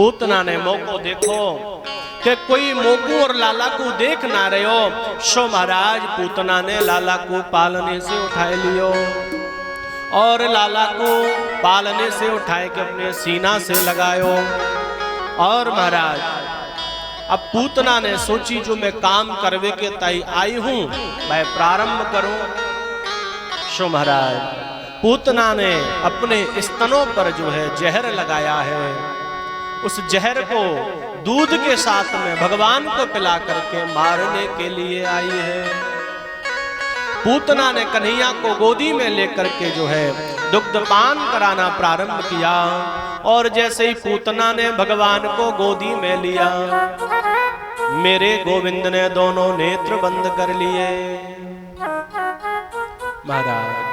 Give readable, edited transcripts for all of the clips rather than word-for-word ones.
पूतना ने मोको देखो कि कोई मोकू और लाला को देख ना रहे हो, सो महाराज पूतना ने लाला को पालने से उठाए लियो और लाला को पालने से उठाए के अपने सीना से लगायो। और महाराज अब पूतना ने सोची जो मैं काम करवे के ताई आई हूं मैं प्रारंभ करूं। सो महाराज पूतना ने अपने स्तनों पर जो है जहर लगाया है, उस जहर को दूध के साथ में भगवान को पिला करके मारने के लिए आई है। पूतना ने कन्हैया को गोदी में लेकर के जो है दुग्धपान कराना प्रारंभ किया और जैसे ही पूतना ने भगवान को गोदी में लिया, मेरे गोविंद ने दोनों नेत्र बंद कर लिए। महाराज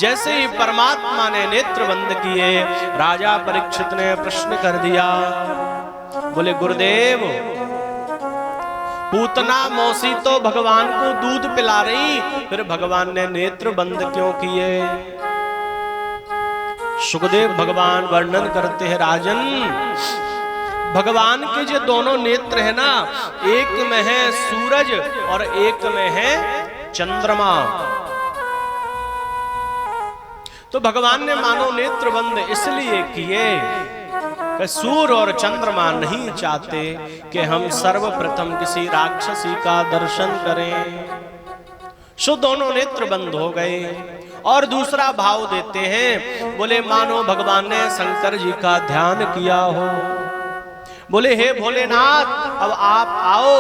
जैसे ही परमात्मा ने नेत्र बंद किए, राजा परीक्षित ने प्रश्न कर दिया, बोले गुरुदेव पूतना मौसी तो भगवान को दूध पिला रही, फिर भगवान ने नेत्र बंद क्यों किए? सुखदेव भगवान वर्णन करते हैं, राजन भगवान के जो दोनों नेत्र है ना, एक में है सूरज और एक में है चंद्रमा। तो भगवान ने मानो नेत्र बंद इसलिए किए कि सूर्य और चंद्रमा नहीं चाहते कि हम सर्वप्रथम किसी राक्षसी का दर्शन करें। सो दोनों नेत्र बंद हो गए। और दूसरा भाव देते हैं, बोले मानो भगवान ने शंकर जी का ध्यान किया हो, बोले हे भोलेनाथ अब आप आओ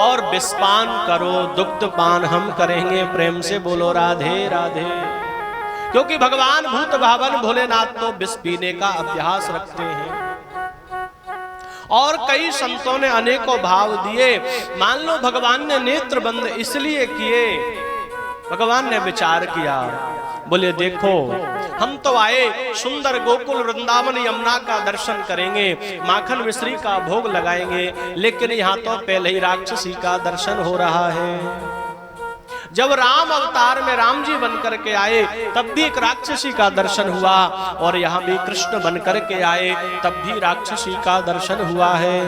और विषपान करो, दुग्धपान हम करेंगे। प्रेम से बोलो राधे राधे। क्योंकि भगवान भूत भावन भोलेनाथ तो विष पीने का अभ्यास रखते हैं। और कई संतों ने अनेकों भाव दिए। मान लो भगवान ने नेत्र बंद इसलिए किए, भगवान ने विचार किया, बोले देखो हम तो आए सुंदर गोकुल वृंदावन यमुना का दर्शन करेंगे, माखन मिश्री का भोग लगाएंगे, लेकिन यहाँ तो पहले ही राक्षसी का दर्शन हो रहा है। जब राम अवतार में राम जी बनकर के आए तब भी एक राक्षसी का दर्शन हुआ, और यहाँ भी कृष्ण बनकर के आए तब भी राक्षसी का दर्शन हुआ है।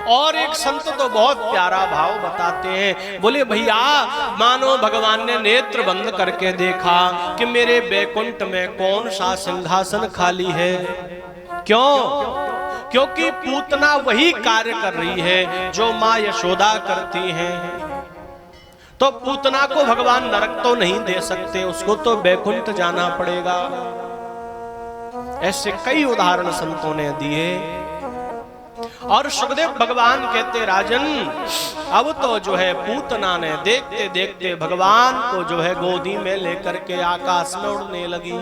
और एक संत तो बहुत प्यारा भाव बताते हैं, बोले भैया मानो भगवान ने नेत्र बंद करके देखा कि मेरे बैकुंठ में कौन सा सिंहासन खाली है। क्यों? क्योंकि पूतना वही कार्य कर रही है जो माँ यशोदा करती हैं। तो पूतना को भगवान नरक तो नहीं दे सकते, उसको तो बैकुंठ जाना पड़ेगा। ऐसे कई उदाहरण संतों ने दिए। और सुखदेव भगवान कहते, राजन अब तो जो है पूतना ने देखते देखते भगवान को जो है गोदी में लेकर के आकाश में उड़ने लगी।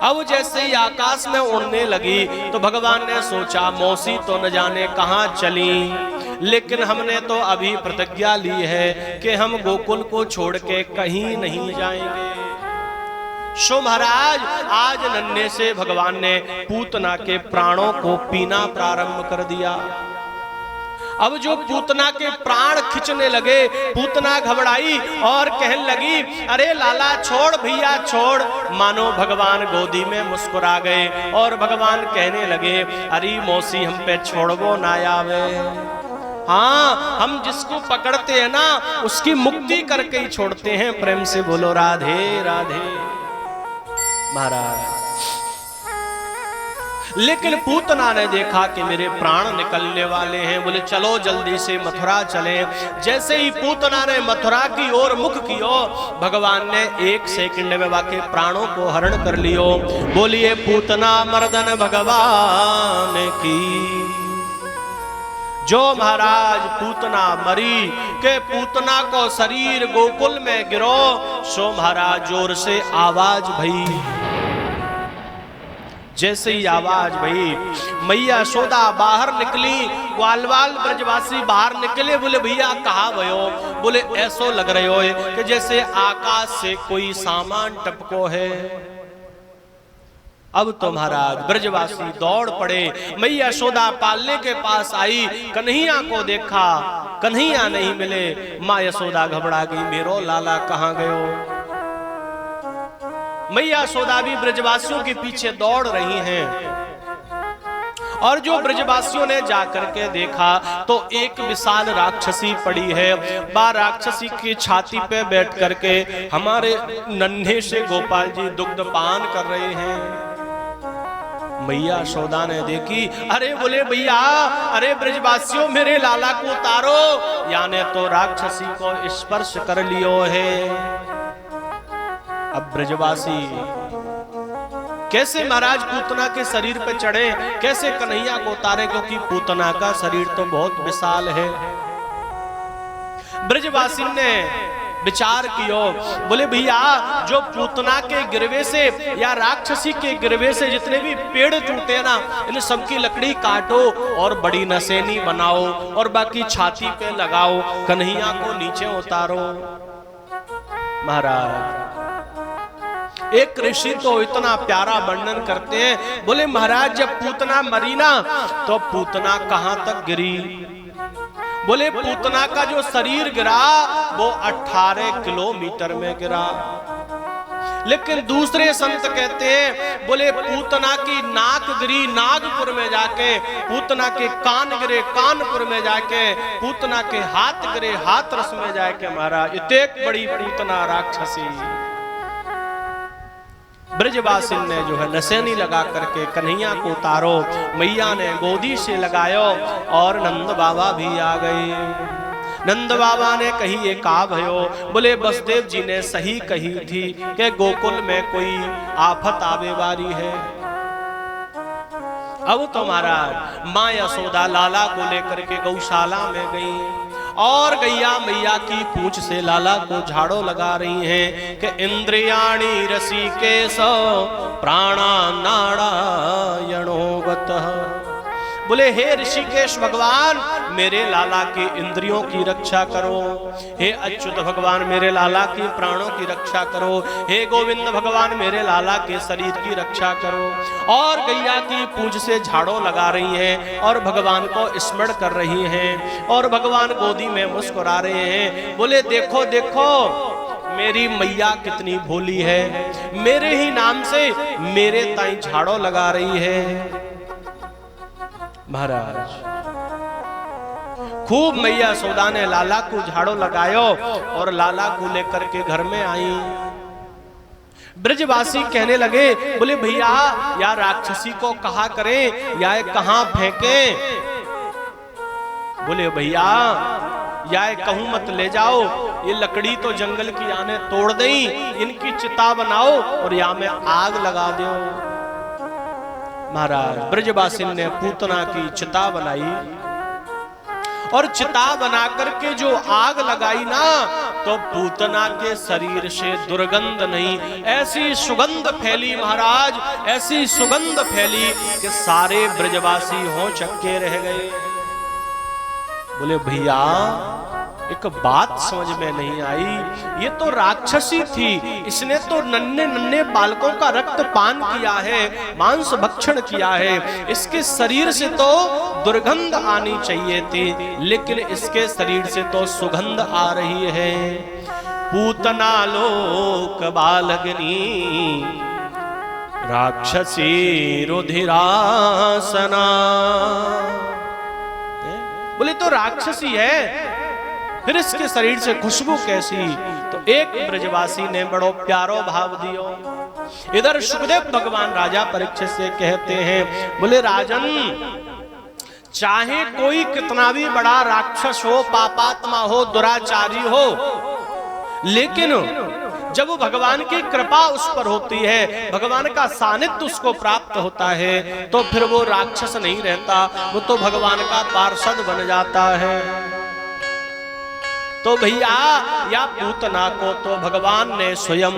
अब जैसे ही आकाश में उड़ने लगी तो भगवान ने सोचा मौसी तो न जाने कहां चली, लेकिन हमने तो अभी प्रतिज्ञा ली है कि हम गोकुल को छोड़ के कहीं नहीं जाएंगे। सो महाराज आज नन्हे से भगवान ने पूतना के प्राणों को पीना प्रारंभ कर दिया। अब जो पूतना के प्राण खिंचने लगे, पूतना घबराई और कहने लगी, अरे लाला छोड़ भैया छोड़। मानो भगवान गोदी में मुस्कुरा गए और भगवान कहने लगे, अरे मौसी हम पे छोड़बो ना आवे। हाँ हम जिसको पकड़ते हैं ना उसकी मुक्ति करके ही छोड़ते हैं। प्रेम से बोलो राधे राधे। महाराज लेकिन पूतना ने देखा कि मेरे प्राण निकलने वाले हैं, बोले चलो जल्दी से मथुरा चले। जैसे ही पूतना ने मथुरा की ओर मुख कियो, भगवान ने एक सेकंड में वाके प्राणों को हरण कर लियो। बोलिए पूतना मर्दन भगवान की। जो महाराज पूतना मरी के पूतना को शरीर गोकुल में गिरो, सो महाराज जोर से आवाज भई। जैसे ही आवाज भई मैया यशोदा बाहर निकली, ग्वालवाल ब्रजवासी बाहर निकले। बोले भैया कहाँ भयो? बोले ऐसो लग रहे हो कि जैसे आकाश से कोई सामान टपको है। अब तो महाराज ब्रजवासी दौड़ पड़े, मैया यशोदा पालने के पास आई, कन्हैया को देखा, कन्हैया नहीं मिले। माँ यशोदा घबरा गई, मेरो लाला कहाँ गयो? मैया यशोदा भी ब्रजवासियों के पीछे दौड़ रही हैं। और जो ब्रजवासियों ने जाकर के देखा तो एक विशाल राक्षसी पड़ी है। बा राक्षसी की छाती पे बैठ करके हमारे नन्हे से गोपाल जी दुग्ध पान कर रहे हैं। मैया यशोदा ने देखी, अरे बोले भैया, अरे ब्रजवासियों मेरे लाला को उतारो, याने तो राक्षसी को स्पर्श कर लियो है। अब ब्रजवासी कैसे महाराज पूतना के शरीर पे चढ़े, कैसे कन्हैया को उतारे, क्योंकि पूतना का शरीर तो बहुत विशाल है। ब्रजवासी ने विचार कियो, बोले भैया जो पूतना के गिरवे से या राक्षसी के गिरवे से जितने भी पेड़ टूटे ना, इन सबकी लकड़ी काटो और बड़ी नसेनी बनाओ और बाकी छाती पे लगाओ, कन्हैया को नीचे उतारो। महाराज एक ऋषि तो इतना प्यारा वर्णन करते हैं, बोले महाराज जब पूतना मरी ना तो पूतना कहां तक गिरी? बोले पूतना का जो शरीर गिरा वो 18 किलोमीटर में गिरा। लेकिन दूसरे संत कहते हैं, बोले पूतना की नाक गिरी नागपुर में जाके, पूतना के कान गिरे कानपुर में जाके, पूतना के हाथ गिरे हाथरस में जाके। महाराज इतने बड़ी पूतना राक्षसी। ब्रजवासी ने जो है नसेनी लगा करके कन्हैया को उतारो, मैया ने गोदी से लगायो और नंद बाबा भी आ गए। नंद बाबा ने कही ये का भयो? बोले वसुदेव जी ने सही कही थी कि गोकुल में कोई आफत आवे वाली है। अब तो महाराज माँ यशोदा लाला को लेकर के गौशाला में गई और गैया मैया की पूंछ से लाला को झाड़ो लगा रही हैं कि इंद्रियाणी रसिकेश प्राणा नारायणो गतः। बोले हे ऋषिकेश भगवान मेरे लाला के इंद्रियों की रक्षा करो, हे अच्युत भगवान मेरे लाला के प्राणों की रक्षा करो, हे गोविंद भगवान मेरे लाला के शरीर की रक्षा करो। और गैया की पूंछ से झाड़ो लगा रही हैं और भगवान को स्मरण कर रही हैं और भगवान गोदी में मुस्कुरा रहे हैं। बोले देखो देखो मेरी मैया कितनी भोली है, मेरे ही नाम से मेरे ताई झाड़ो लगा रही है। महाराज खूब मैया यशोदा ने लाला को झाड़ो लगायो और लाला को लेकर के घर में आई। ब्रजवासी कहने लगे, बोले भैया या राक्षसी को कहा करें या कहां फेंके? बोले भैया या कहूं मत ले जाओ, ये लकड़ी तो जंगल की आने तोड़ दें, इनकी चिता बनाओ और या में आग लगा दो। महाराज ब्रजवासी ने पूतना की चिता बनाई और चिता बना करके जो आग लगाई ना तो पूतना के शरीर से दुर्गंध नहीं, ऐसी सुगंध फैली महाराज, ऐसी सुगंध फैली कि सारे ब्रजवासी हो चक्के रह गए। बोले भैया एक बात समझ में नहीं आई, ये तो राक्षसी थी, इसने तो नन्हे नन्हे बालकों का रक्त पान किया है, मांस भक्षण किया है, इसके शरीर से तो दुर्गंध आनी चाहिए थी, लेकिन इसके शरीर से तो सुगंध आ रही है। पूतना लोक बालगनी राक्षसी रुधिरासना। बोले तो राक्षसी है, फिर इसके शरीर से खुशबू कैसी? तो एक ब्रजवासी ने बड़ो प्यारो भाव दियो। इधर सुखदेव भगवान राजा परीक्षित से कहते हैं, बोले राजन चाहे कोई कितना भी बड़ा राक्षस हो, पापात्मा हो, दुराचारी हो, लेकिन जब भगवान की कृपा उस पर होती है, भगवान का सानिध्य उसको प्राप्त होता है, तो फिर वो राक्षस नहीं रहता, वो तो भगवान का पार्षद बन जाता है। तो भैया या पूतना को तो भगवान ने स्वयं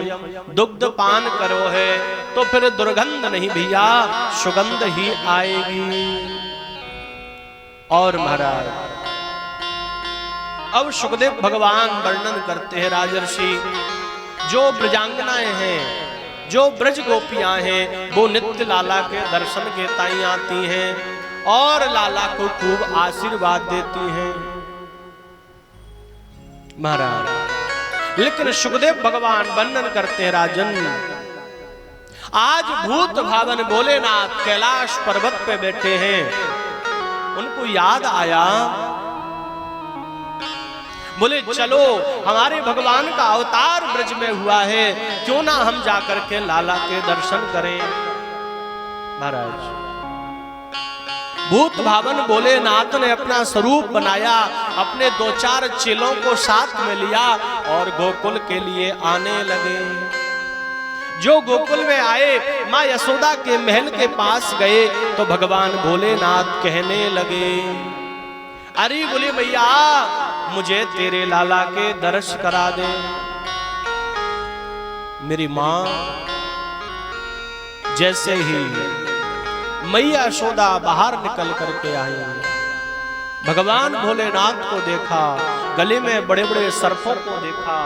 दुग्ध पान करो है, तो फिर दुर्गंध नहीं भैया सुगंध ही आएगी। और महाराज अब सुखदेव भगवान वर्णन करते हैं, राजर्षि जो ब्रजांगनाएं हैं, जो ब्रज गोपियां हैं, वो नित्य लाला के दर्शन के ताई आती हैं और लाला को खूब आशीर्वाद देती हैं। महाराज लेकिन सुखदेव भगवान वर्णन करते हैं, राजन आज भूत भावन भोलेनाथ कैलाश पर्वत पे बैठे हैं, उनको याद आया, बोले चलो हमारे भगवान का अवतार ब्रज में हुआ है, क्यों ना हम जाकर के लाला के दर्शन करें। महाराज भूत भावन भोलेनाथ ने अपना स्वरूप बनाया, अपने 2-4 चेलों को साथ में लिया और गोकुल के लिए आने लगे। जो गोकुल में आए, माँ यशोदा के महल के पास गए तो भगवान भोलेनाथ कहने लगे, अरे बोले भैया मुझे तेरे लाला के दर्श करा दे। मेरी माँ जैसे ही मैया यशोदा बाहर निकल करके आई, भगवान भोलेनाथ को देखा, गले में बड़े बड़े सर्पों को देखा।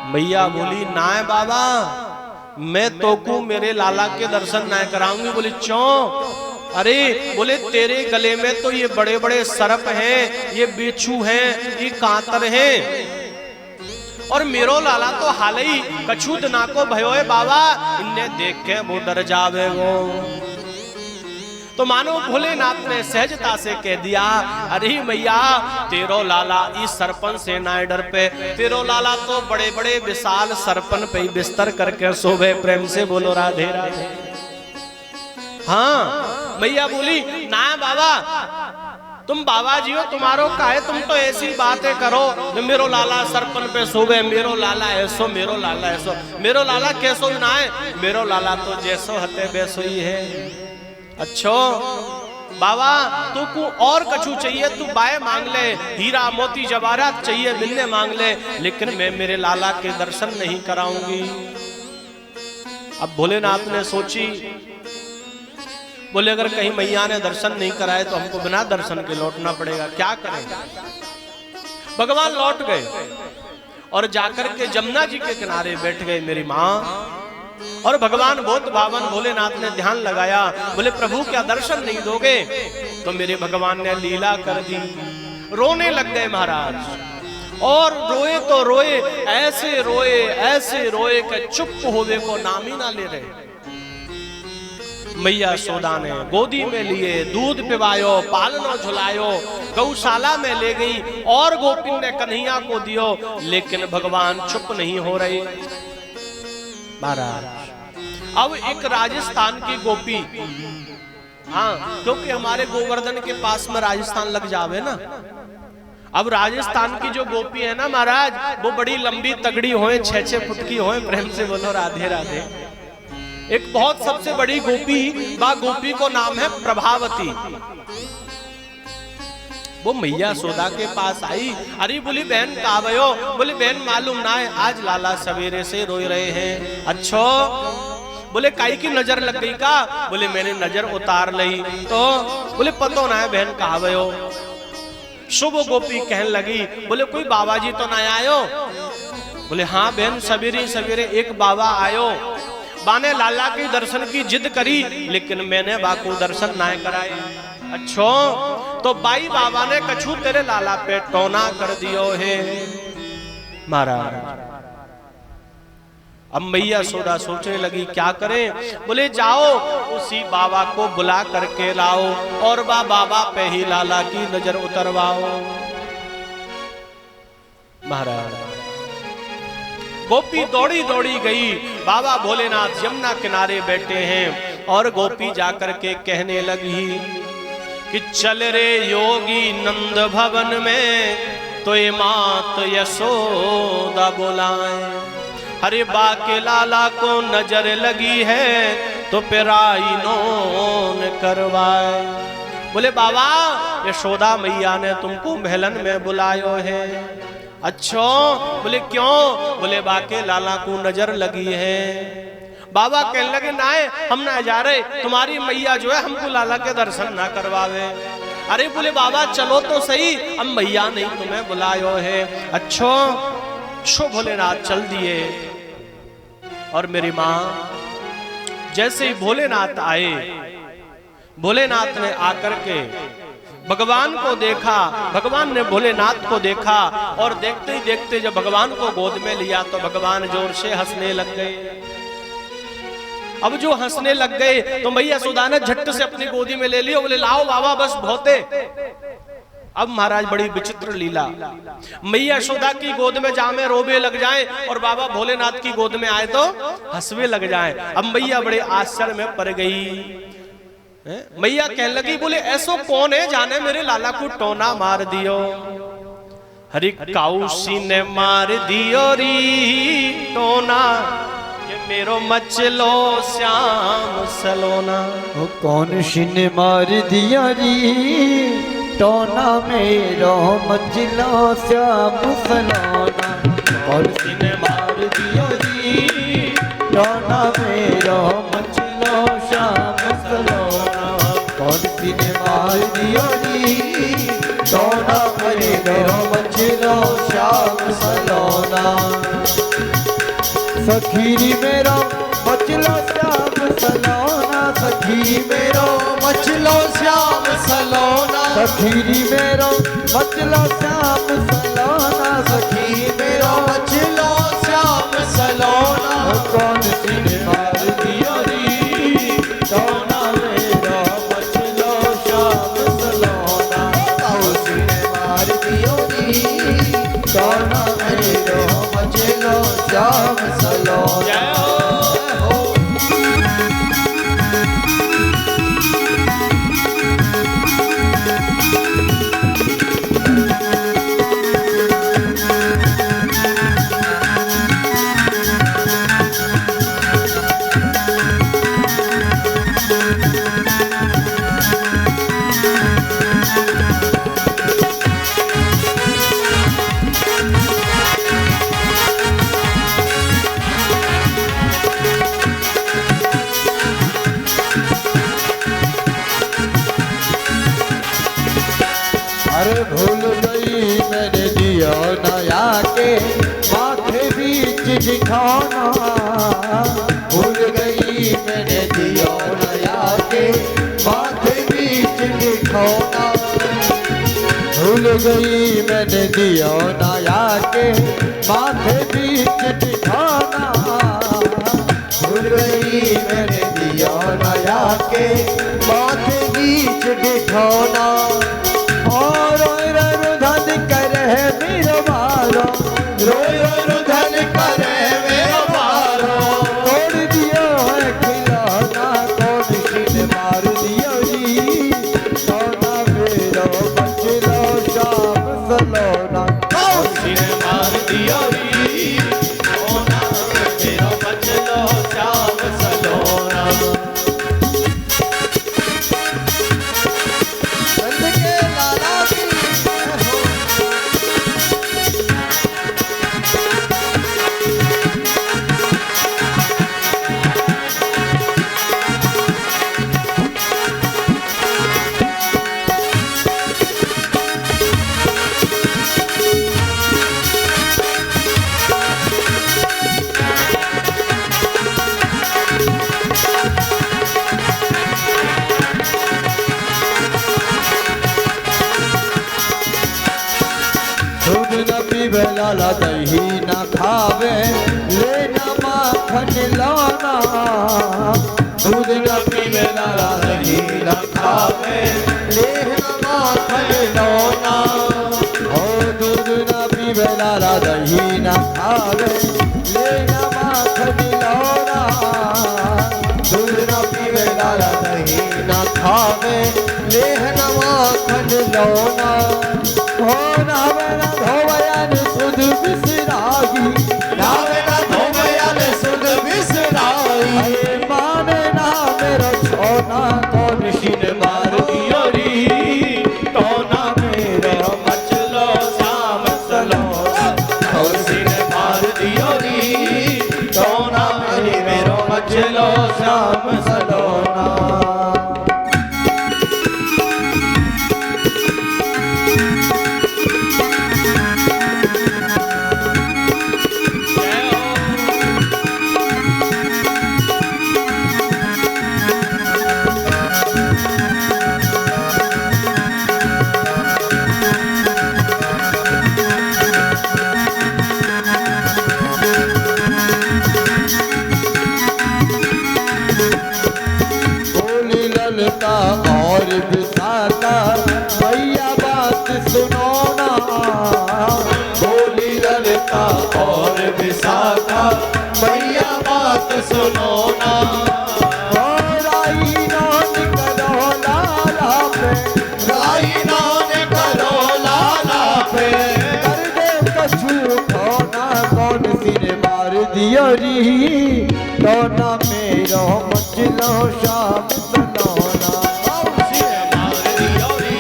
मैया बोली ना बाबा, मैं तो को मेरे लाला के दर्शन ना कराऊंगी। बोले क्यों? अरे बोले तेरे गले में तो ये बड़े बड़े सर्प हैं, ये बिच्छू हैं, ये कांतर हैं, और मेरो लाला तो हाल ही कछूत ना को भयो है बाबा, इन्हें देख के वो डर जावे वो। तो मानो भोलेनाथ ने सहजता से कह दिया, अरे मैया तेरो लाला इस सरपन से ना डर पे, तेरो लाला तो बड़े बड़े विशाल सरपन पे बिस्तर करके सोवे। प्रेम से बोलो राधे राधे। हाँ मैया बोली ना बाबा, तुम बाबा जी हो, तुम्हारो का है, तुम तो ऐसी बातें करो, मेरो लाला सरपन पे सोवे, मेरो लाला ऐसो, मेरो लाला ऐसो। मेरो लाला कैसो ना है, मेरो लाला तो जैसो हते वैसो ही है। अच्छो बाबा तू को और कछु चाहिए तू बाय मांग ले, हीरा मोती जवाहरात चाहिए मिलने मांग ले, लेकिन मैं मेरे लाला के दर्शन नहीं कराऊंगी। अब भोलेनाथ ने सोची, बोले अगर कहीं मैया ने दर्शन नहीं कराए तो हमको बिना दर्शन के लौटना पड़ेगा, क्या करें। भगवान लौट गए और जाकर के जमुना जी के किनारे बैठ गए मेरी माँ। और भगवान भूत भावन भोलेनाथ ने ध्यान लगाया, बोले प्रभु क्या दर्शन नहीं दोगे? तो मेरे भगवान ने लीला कर दी, रोने लग गए महाराज। और रोए तो रोए, ऐसे रोए कि चुप होवे को नाम ही ना ले रहे। मैया यशोदा ने गोदी में लिए, दूध पिवायो, पालनो झुलायो, गौशाला में ले गई और गोपिन ने कन्हैया को दियो, लेकिन भगवान चुप नहीं हो रहे महाराज। अब एक राजस्थान की गोपी, हाँ क्योंकि हमारे गोवर्धन के पास में राजस्थान लग जावे ना, अब राजस्थान की जो गोपी है ना महाराज, वो बड़ी लंबी तगड़ी होए, 6-6 फुट की होए। प्रेम से बोलो राधे राधे। एक बहुत सबसे बड़ी गोपी, बा गोपी को नाम है प्रभावती। वो मैया यशोदा के पास आई, अरे बोली बहन कहाँ भयो? बोली बहन मालूम ना है, आज लाला सवेरे से रोए रहे हैं। अच्छो बोले काई की नजर लग गई का? बोले मैंने नजर उतार ली। तो बोले पतो ना है बहन कहाँ भयो? शुभ गोपी कहने लगी, बोले कोई बाबा जी तो ना आयो? बोले हाँ बहन सवेरे सवेरे एक बाबा आयो, बाने लाला के दर्शन की जिद करी, लेकिन मैंने बाको दर्शन ना कराए। अच्छो तो बाई बाबा ने कछु तेरे लाला पे टोना कर दियो है महाराज। अब मैया यशोदा सोचने लगी क्या करें? बोले जाओ उसी बाबा को बुला करके लाओ और बाबा पे ही लाला की नजर उतरवाओ। महाराज गोपी दौड़ी दौड़ी गई, बाबा भोलेनाथ यमुना किनारे बैठे हैं और गोपी जाकर के कहने लगी कि चल रे योगी नंद भवन में, तो ये मात यशोदा बुलाए। हरे बाके लाला को नजर लगी है तो पिराई नोन करवाए। बोले बाबा यशोदा मैया ने तुमको महलन में बुलायो है। अच्छो बोले क्यों? बोले बाके लाला को नजर लगी है। बाबा कहने लगे ना हम ना जा रहे, तुम्हारी मैया जो है हमको लाला के दर्शन ना करवावे। अरे बोले बाबा चलो तो सही, हम मैया नहीं तुम्हें बुलायो है। अच्छो शो भोलेनाथ चल दिए और मेरी माँ जैसे ही भोलेनाथ आए, भोलेनाथ ने आकर के भगवान को देखा, भगवान ने भोलेनाथ को देखा और देखते ही देखते जब भगवान को गोद में लिया तो भगवान जोर से हंसने लग गए। अब जो हंसने लग गए तो मैया यशोदा ने झट से अपनी गोदी में ले लिया, बोले लाओ बाबा बस बहुते। अब महाराज बड़ी विचित्र लीला, मैया यशोदा की गोद में जामे रोबे लग जाएं और बाबा भोलेनाथ की गोद में आए तो हंसवे लग जाएं। अब मैया बड़े आश्चर्य में पड़ गई। मैया कहने लगी, बोले ऐसो कौन है जाने मेरे लाला को टोना मार दियो। हरि काउसी ने मार दियो री टोना, ये मेरो मचलो श्याम सलोना। वो कौन सी ने मार दिया री टोना, मेरो मचलो श्याम सलोना। कौन सी ने मार दिया री टोना, मेरो मचलो श्याम सलोना। कौन सी ने मार दिया री टोना, मेरो मचलो श्याम सलोना। सखीरी मेरो मचलो श्याम सलोना, सखी मेरो मचलो श्याम सलोना। सखीरी मेरो मचलो श्याम सलोना, सखी मेरो मचलो श्याम सलोना। कौन सी ने मार दिया री टोना, मेरो मचलो श्याम सलोना। कौन सी ने मार दिया री टोना, मेरो मचलो श्याम सलोना। अरे भूल गई मैंने दिया नया के माथे बीच दिखाना। भूल गई मैंने दिया नया के माथे बीच दिखाना। भूल गई मैंने दिया नया के माथे बीच दिखाना। भूल गई मैंने दिया नया के माथे बीच दिखाना। और रुधन करे मेरो मारो, रोय रुधन करे मेरो मारो। तोड़ दिया है खिलौना, कौन सी ने मार दिया री टोना, मेरो मचलो श्याम सलोना। कौन सी ने मार दिया री टोना, मेरो मचलो श्याम सलोना। दूध न पीवे लाला दही न खावे, लेना माखन लाना। दूध न पीवे लाला दही न खावे, लेना माखन लाना। हो दूध न पीवे लाला दही न खावे, लेना माखन लाना। दूध न पीवे लाला दही न खावे, लेना माखन लाना। हो नावे ना धोवयन सुध बिसराई, नावे ना धोवयन सुध बिसराई। माने ना मेरा छोना, कौन सी ने मार दिया री टोना, मेरा मचलो श्याम सलोना। कौन सी ने मार दिया री टोना, मेरा मचलो श्याम सलोना। ललता और बिसाता मैया बात सुनो ना। बोली ललता और बिसाता मैया बात सुनो ना। और आई नान करो लाला पे, आई नान करो लाला पे, कर दे कछु खोना कौन सिर मार दियो री। तो ना मेरो मचलो शाम सलोना, मार दियो री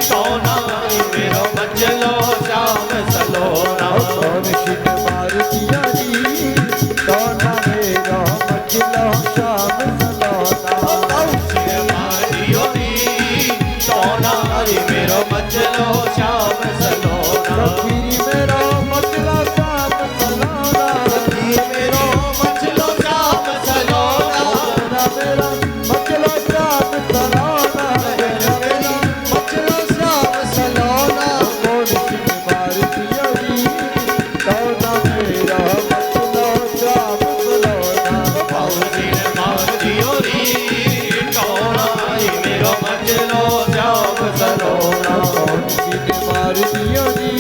तो ना मेरो मचलो शाम सलोना। कौन सिर मार दियो री तो ना मेरो मचलो शाम सलोना। मार दियो री तो ना मेरो मचलो शाम सलोना। सखीरी मेरो मचलो शाम सलोना, मेरो मचलो शाम सलोना। मेरा मचलो शाम सलोना, मेरा मचलो शाम सलोना। कौन सिर मार दियो री तो ना मेरा मचलो शाम सलोना। बाबूजी ने मार दियो री तो ना मेरो मचलो शाम सलोना। कौन सिर मार दियो री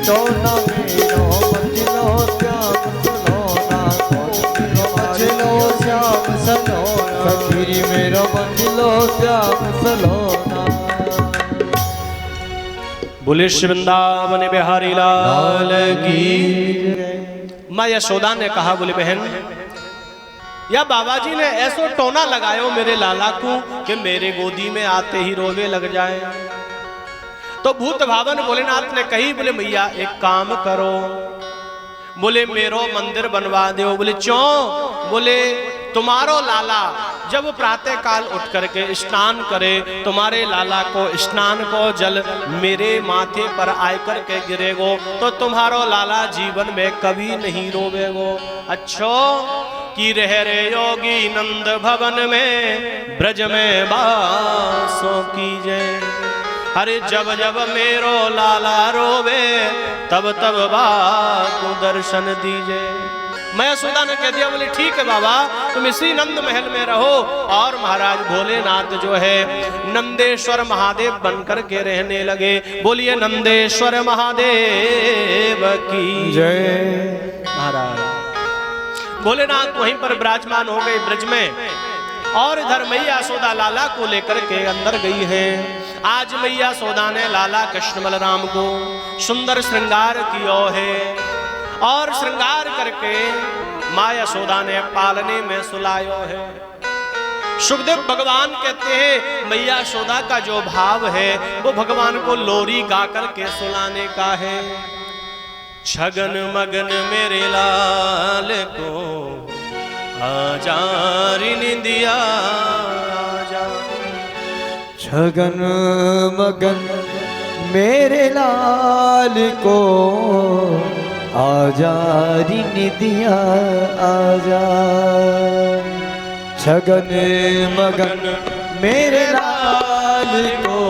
तो ना मेरो मचलो शाम सलोना। कौन सिर मचलो शाम सलोना, सखीरी मेरो मचलो श्याम सलोना। बोले श्री वृंदावन बिहारी लाल की। माँ यशोदा ने कहा, बोले बहन या बाबा जी ने ऐसो टोना लगायो मेरे लाला को कि मेरे गोदी में आते ही रोवे लग जाए। तो भूत भावन भोलेनाथ ने कही, बोले मैया एक काम करो, बोले मेरो मंदिर बनवा दो। बोले क्यों? बोले तुम्हारो लाला जब प्रातः काल उठ करके स्नान करे, तुम्हारे लाला को स्नान को जल मेरे माथे पर आकर के गिरेगो तो तुम्हारो लाला जीवन में कभी नहीं रोवेगो। अच्छो कि रह रे योगी नंद भवन में ब्रज में बासों कीजे। अरे जब जब मेरो लाला रोवे तब तब बाको दर्शन दीजे। मैं यशोदा ने कह दिया, बोले ठीक है बाबा तुम इसी नंद महल में रहो और महाराज भोलेनाथ जो है नंदेश्वर महादेव बनकर के रहने लगे। बोलिए नंदेश्वर महादेव की जय। महाराज भोलेनाथ वहीं पर विराजमान हो गए ब्रज में, और इधर मैया यशोदा लाला को लेकर के अंदर गई है। आज मैया यशोदा ने लाला कृष्ण बलराम को सुंदर श्रृंगार किया है, और श्रृंगार करके माँ यशोदा ने पालने में सुलायो है। सुखदेव भगवान कहते हैं मैया यशोदा का जो भाव है वो भगवान को लोरी गा करके सुलाने का है। छगन मगन मेरे लाल को आजा रे निंदिया आजा। छगन मगन मेरे लाल को आजा री निदिया आजा। छगन मगन मेरे लाल को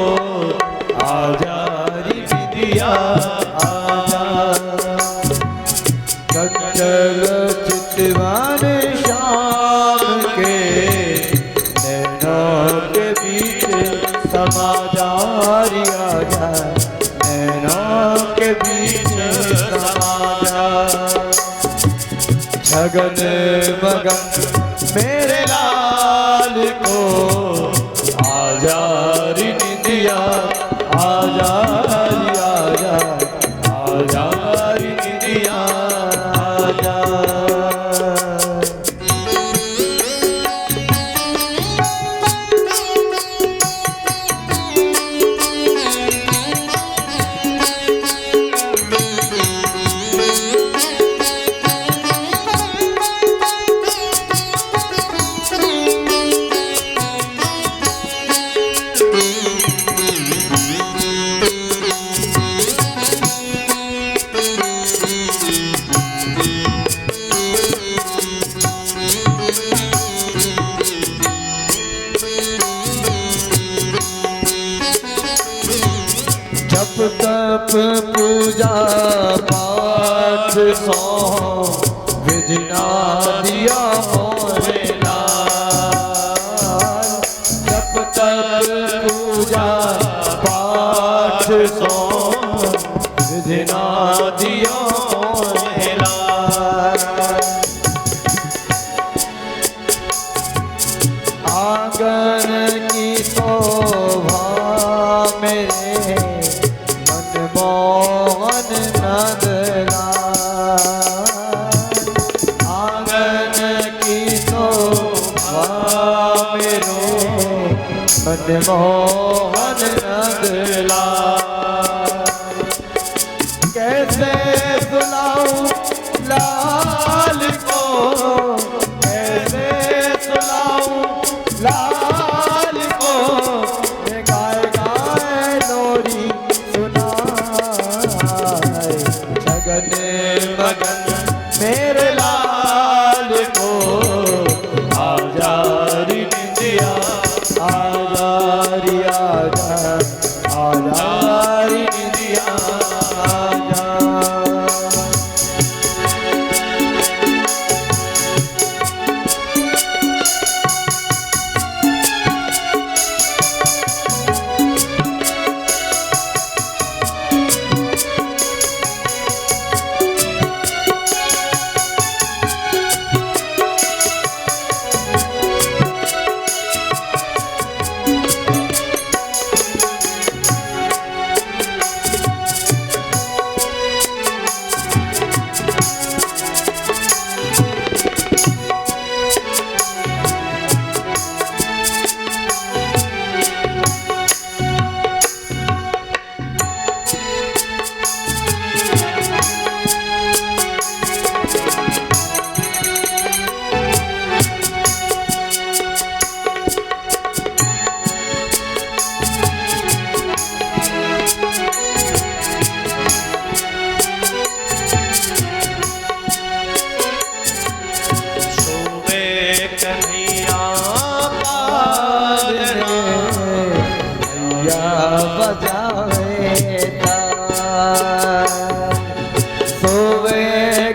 आजा री निदिया आजा। चंचल चितवन शाम के नैनों के बीच समा जा री आजा। नैनों के बीच समा जा। छगन मगन मेरे लाल को आजा री निदिया आजा री आजा। आजा री निदिया आजा। तप पूजा पाठ सो विधना दिया मोरे लाल। सो विधिना दियो आंगन की शोभा मेरे मनमोहन नंदलाल आंगन की शोभा मेरे मनमोहन नंदलाल कैसे सुनाऊं लाल को कैसे सुनाऊं लाल को मैं गाए गाए लोरी सुनाए जगन मगन मेरे लाल को आजा री निंदिया आजा री आजा आजा री निंदिया आजा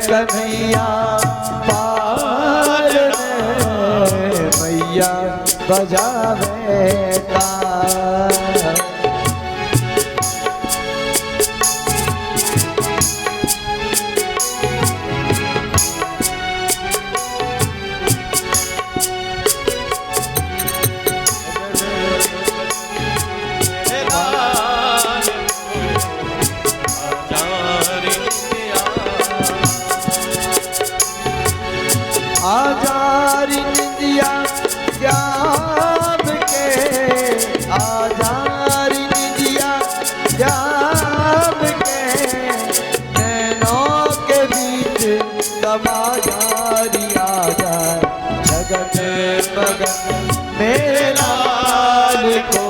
कन्हैया पाल मैया बजावे ताल आजारी निंदिया श्याम के आजारी निंदिया श्याम के नैनों के बीच समाजारी आजा जगत मगन मेरे लाल को